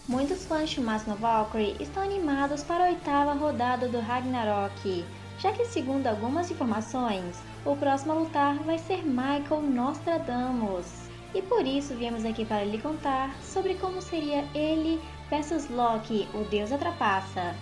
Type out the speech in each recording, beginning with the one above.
Muitos fãs de Masno Valkyrie estão animados para a oitava rodada do Ragnarok, já que, segundo algumas informações, o próximo a lutar vai ser Michael Nostradamus. E por isso viemos aqui para lhe contar sobre como seria ele versus Loki, o deus da trapaça.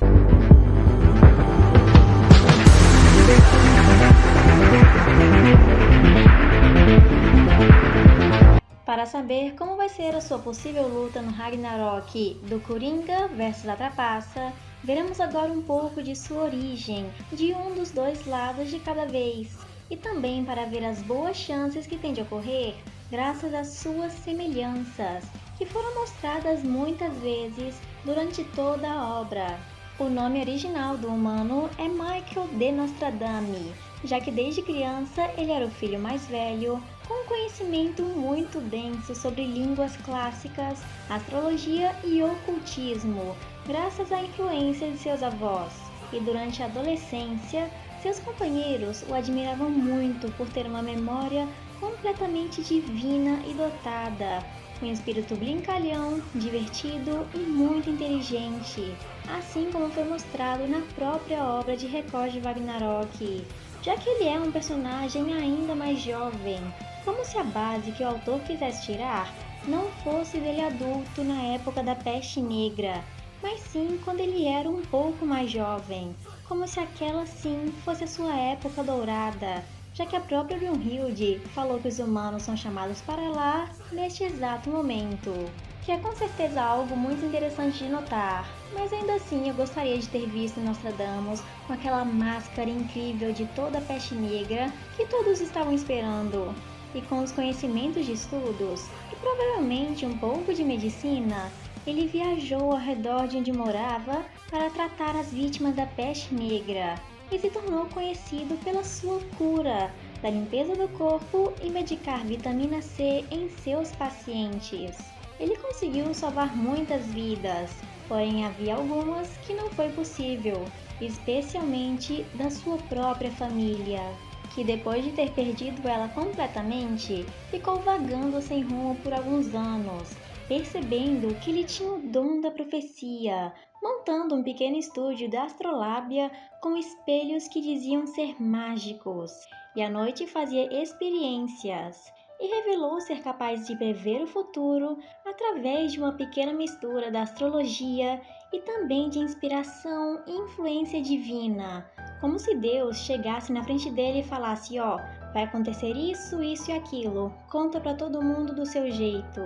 Para saber como vai ser a sua possível luta no Ragnarok do Coringa versus a Trapaça, veremos agora um pouco de sua origem, de um dos dois lados de cada vez, e também para ver as boas chances que tem de ocorrer graças às suas semelhanças, que foram mostradas muitas vezes durante toda a obra. O nome original do humano é Michael de Nostradami, já que desde criança ele era o filho mais velho, com um conhecimento muito denso sobre línguas clássicas, astrologia e ocultismo, graças à influência de seus avós. E durante a adolescência, seus companheiros o admiravam muito por ter uma memória completamente divina e dotada, um espírito brincalhão, divertido e muito inteligente, assim como foi mostrado na própria obra de Record de Ragnarok, já que ele é um personagem ainda mais jovem, como se a base que o autor quisesse tirar não fosse dele adulto na época da Peste Negra, mas sim quando ele era um pouco mais jovem, como se aquela sim fosse a sua época dourada, já que a própria Brunhilde falou que os humanos são chamados para lá neste exato momento, que é com certeza algo muito interessante de notar, mas ainda assim eu gostaria de ter visto Nostradamus com aquela máscara incrível de toda a peste negra que todos estavam esperando, e com os conhecimentos de estudos e provavelmente um pouco de medicina, ele viajou ao redor de onde morava para tratar as vítimas da peste negra e se tornou conhecido pela sua cura, da limpeza do corpo e medicar vitamina C em seus pacientes. Ele conseguiu salvar muitas vidas, porém havia algumas que não foi possível, especialmente da sua própria família, que depois de ter perdido ela completamente, ficou vagando sem rumo por alguns anos, percebendo que ele tinha o dom da profecia, montando um pequeno estúdio da astrolábia com espelhos que diziam ser mágicos, e à noite fazia experiências, e revelou ser capaz de prever o futuro através de uma pequena mistura da astrologia e também de inspiração e influência divina, como se Deus chegasse na frente dele e falasse: ó, vai acontecer isso, isso e aquilo, conta para todo mundo do seu jeito.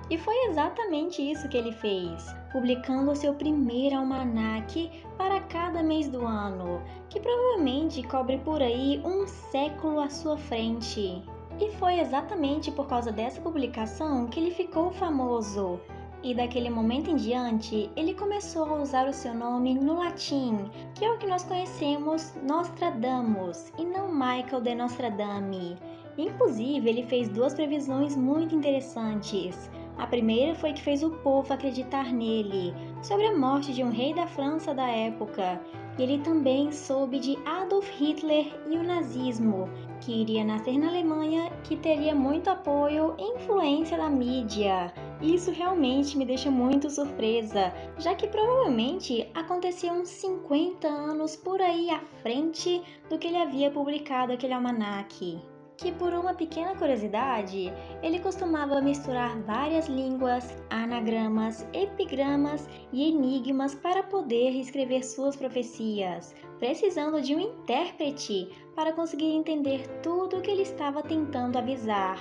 E foi exatamente isso que ele fez, publicando o seu primeiro almanaque para cada mês do ano, que provavelmente cobre por aí um século à sua frente. E foi exatamente por causa dessa publicação que ele ficou famoso. E daquele momento em diante, ele começou a usar o seu nome no latim, que é o que nós conhecemos Nostradamus, e não Michael de Nostradami. Inclusive, ele fez duas previsões muito interessantes. A primeira foi que fez o povo acreditar nele, sobre a morte de um rei da França da época. E ele também soube de Adolf Hitler e o nazismo, que iria nascer na Alemanha, que teria muito apoio e influência da mídia. Isso realmente me deixa muito surpresa, já que provavelmente acontecia uns 50 anos por aí à frente do que ele havia publicado aquele almanaque. Que por uma pequena curiosidade, ele costumava misturar várias línguas, anagramas, epigramas e enigmas para poder escrever suas profecias, precisando de um intérprete para conseguir entender tudo o que ele estava tentando avisar.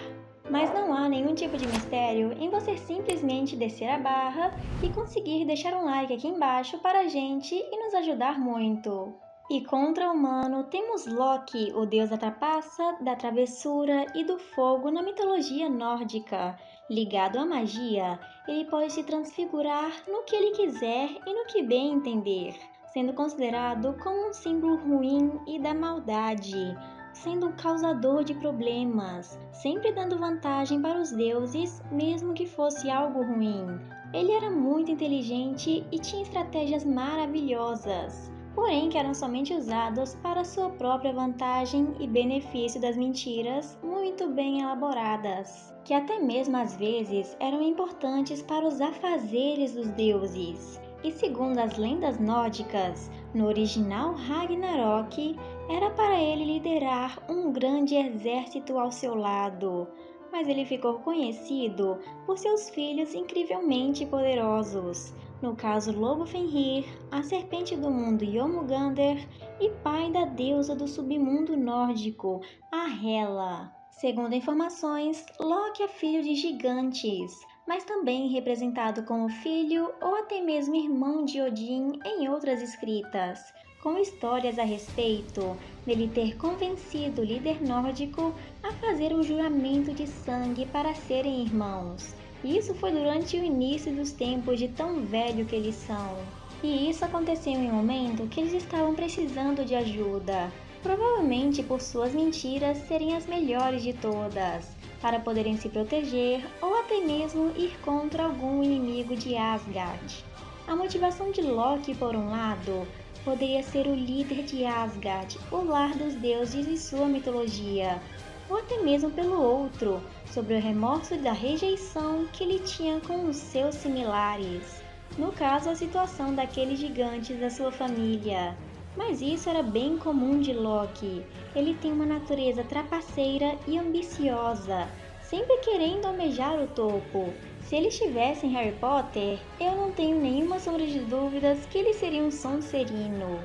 Mas não há nenhum tipo de mistério em você simplesmente descer a barra e conseguir deixar um like aqui embaixo para a gente e nos ajudar muito. E contra-humano temos Loki, o deus da trapaça, da travessura e do fogo na mitologia nórdica. Ligado à magia, ele pode se transfigurar no que ele quiser e no que bem entender, sendo considerado como um símbolo ruim e da maldade, sendo um causador de problemas, sempre dando vantagem para os deuses, mesmo que fosse algo ruim. Ele era muito inteligente e tinha estratégias maravilhosas, porém que eram somente usados para sua própria vantagem e benefício das mentiras muito bem elaboradas, que até mesmo às vezes eram importantes para os afazeres dos deuses. E segundo as lendas nórdicas, no original Ragnarok, era para ele liderar um grande exército ao seu lado, mas ele ficou conhecido por seus filhos incrivelmente poderosos, no caso Lobo Fenrir, a serpente do mundo Jormungandr e pai da deusa do submundo nórdico, a Hela. Segundo informações, Loki é filho de gigantes, mas também representado como filho ou até mesmo irmão de Odin em outras escritas, com histórias a respeito dele ter convencido o líder nórdico a fazer um juramento de sangue para serem irmãos. Isso foi durante o início dos tempos de tão velho que eles são. E isso aconteceu em um momento que eles estavam precisando de ajuda, provavelmente por suas mentiras serem as melhores de todas, para poderem se proteger ou até mesmo ir contra algum inimigo de Asgard. A motivação de Loki, por um lado, poderia ser o líder de Asgard, o lar dos deuses e sua mitologia, ou até mesmo pelo outro, sobre o remorso da rejeição que ele tinha com os seus similares. No caso, a situação daqueles gigantes da sua família. Mas isso era bem comum de Loki. Ele tem uma natureza trapaceira e ambiciosa, sempre querendo almejar o topo. Se ele estivesse em Harry Potter, eu não tenho nenhuma sombra de dúvidas que ele seria um Sonserino.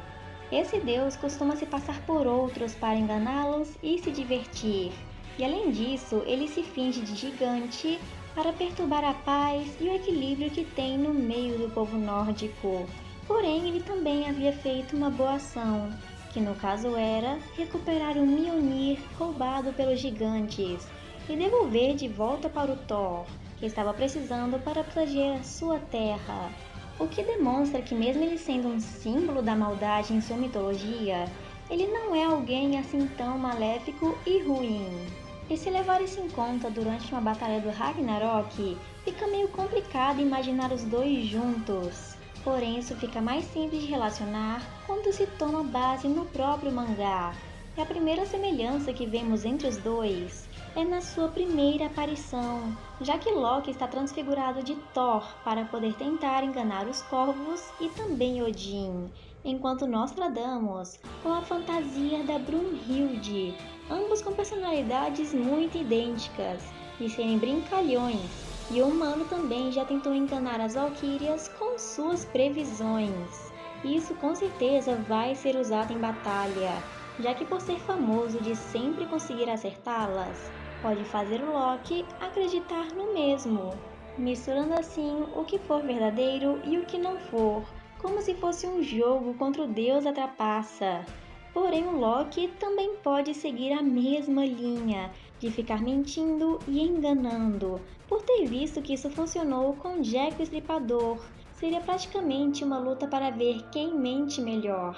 Esse deus costuma se passar por outros para enganá-los e se divertir. E além disso, ele se finge de gigante para perturbar a paz e o equilíbrio que tem no meio do povo nórdico. Porém, ele também havia feito uma boa ação, que no caso era recuperar o Mjolnir roubado pelos gigantes e devolver de volta para o Thor, que estava precisando para proteger a sua terra. O que demonstra que mesmo ele sendo um símbolo da maldade em sua mitologia, ele não é alguém assim tão maléfico e ruim. E se levar isso em conta durante uma batalha do Ragnarok, fica meio complicado imaginar os dois juntos. Porém, isso fica mais simples de relacionar quando se toma base no próprio mangá. E a primeira semelhança que vemos entre os dois é na sua primeira aparição, já que Loki está transfigurado de Thor para poder tentar enganar os corvos e também Odin, enquanto Nostradamus com a fantasia da Brunhilde, ambos com personalidades muito idênticas e serem brincalhões. E o humano também já tentou enganar as valquírias com suas previsões. Isso com certeza vai ser usado em batalha, já que por ser famoso de sempre conseguir acertá-las, pode fazer o Loki acreditar no mesmo, misturando assim o que for verdadeiro e o que não for, como se fosse um jogo contra o deus da trapaça. Porém, o Loki também pode seguir a mesma linha de ficar mentindo e enganando, por ter visto que isso funcionou com Jack o Estripador. Seria praticamente uma luta para ver quem mente melhor.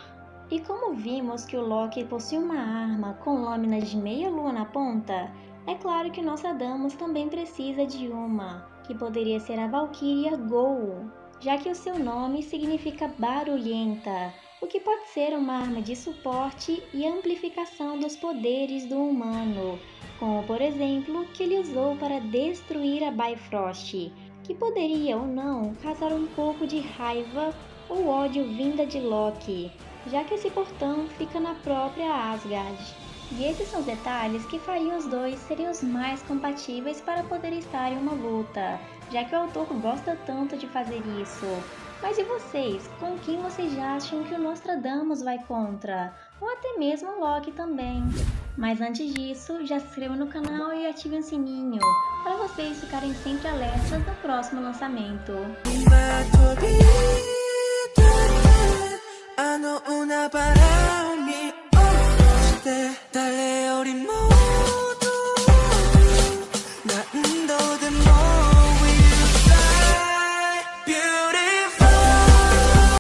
E como vimos que o Loki possui uma arma com lâminas de meia lua na ponta, é claro que Nostradamus também precisa de uma, que poderia ser a Valquíria Gol, já que o seu nome significa barulhenta, o que pode ser uma arma de suporte e amplificação dos poderes do humano, como por exemplo que ele usou para destruir a Bifrost, que poderia ou não causar um pouco de raiva ou ódio vinda de Loki, já que esse portão fica na própria Asgard. E esses são os detalhes que fariam os dois serem os mais compatíveis para poder estar em uma luta, já que o autor gosta tanto de fazer isso. Mas e vocês? Com quem vocês acham que o Nostradamus vai contra? Ou até mesmo o Loki também? Mas antes disso, já se inscreva no canal e ative o sininho, para vocês ficarem sempre alertas do próximo lançamento.